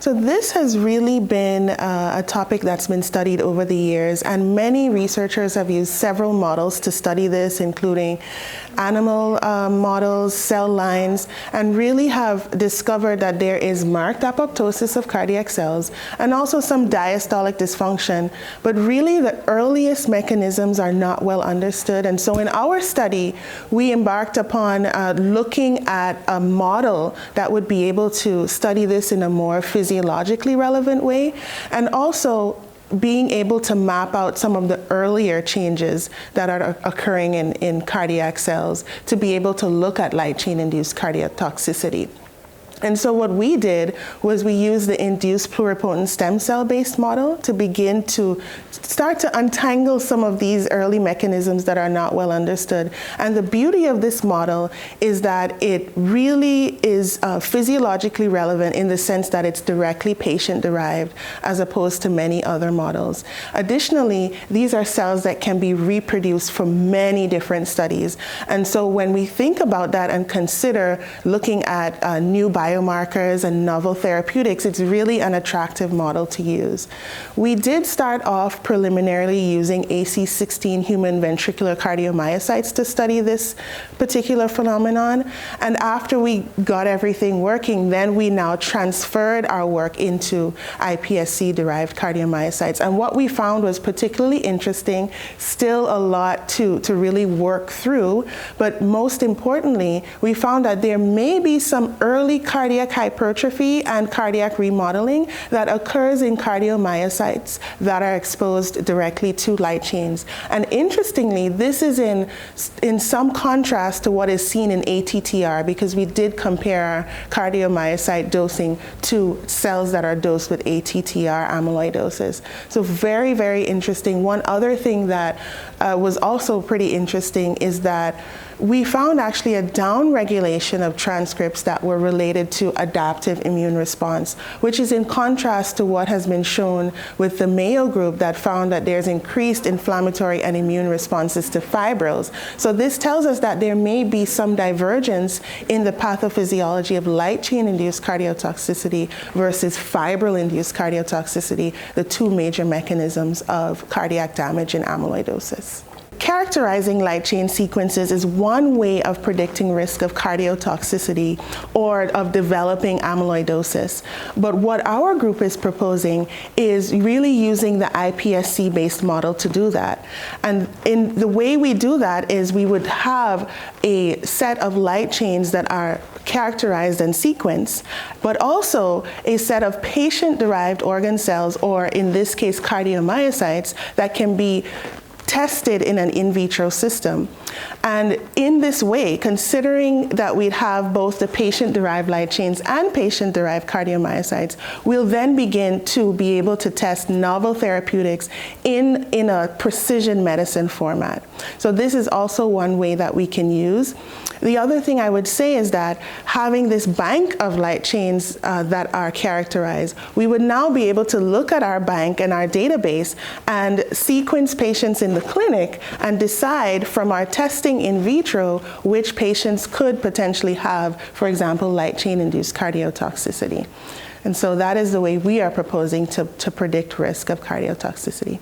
So this has really been a topic that's been studied over the years, and many researchers have used several models to study this, including animal models, cell lines, and really have discovered that there is marked apoptosis of cardiac cells and also some diastolic dysfunction. But really the earliest mechanisms are not well understood. And so in our study, we embarked upon looking at a model that would be able to study this in a more physiologically relevant way, and also being able to map out some of the earlier changes that are occurring in cardiac cells to be able to look at light chain-induced cardiotoxicity. And so what we did was we used the induced pluripotent stem cell-based model to begin to start to untangle some of these early mechanisms that are not well understood. And the beauty of this model is that it really is physiologically relevant in the sense that it's directly patient-derived as opposed to many other models. Additionally, these are cells that can be reproduced from many different studies. And so when we think about that and consider looking at new biomarkers and novel therapeutics, it's really an attractive model to use. We did start off preliminarily using AC16 human ventricular cardiomyocytes to study this particular phenomenon. And after we got everything working, then we now transferred our work into iPSC-derived cardiomyocytes. And what we found was particularly interesting, still a lot to really work through, but most importantly, we found that there may be some early cardiac hypertrophy and cardiac remodeling that occurs in cardiomyocytes that are exposed directly to light chains. And interestingly, this is in some contrast to what is seen in ATTR, because we did compare cardiomyocyte dosing to cells that are dosed with ATTR amyloidosis. So very, very interesting. One other thing that was also pretty interesting is that we found actually a downregulation of transcripts that were related to adaptive immune response, which is in contrast to what has been shown with the Mayo group that found that there's increased inflammatory and immune responses to fibrils. So this tells us that there may be some divergence in the pathophysiology of light chain-induced cardiotoxicity versus fibril-induced cardiotoxicity, the two major mechanisms of cardiac damage in amyloidosis. Characterizing light chain sequences is one way of predicting risk of cardiotoxicity or of developing amyloidosis. But what our group is proposing is really using the iPSC-based model to do that. And in the way we do that is we would have a set of light chains that are characterized and sequenced, but also a set of patient-derived organ cells, or in this case cardiomyocytes, that can be tested in an in vitro system. And in this way, considering that we'd have both the patient-derived light chains and patient-derived cardiomyocytes, we'll then begin to be able to test novel therapeutics in a precision medicine format. So this is also one way that we can use. The other thing I would say is that having this bank of light chains that are characterized, we would now be able to look at our bank and our database and sequence patients in the clinic and decide from our testing in vitro which patients could potentially have, for example, light chain-induced cardiotoxicity. And so that is the way we are proposing to predict risk of cardiotoxicity.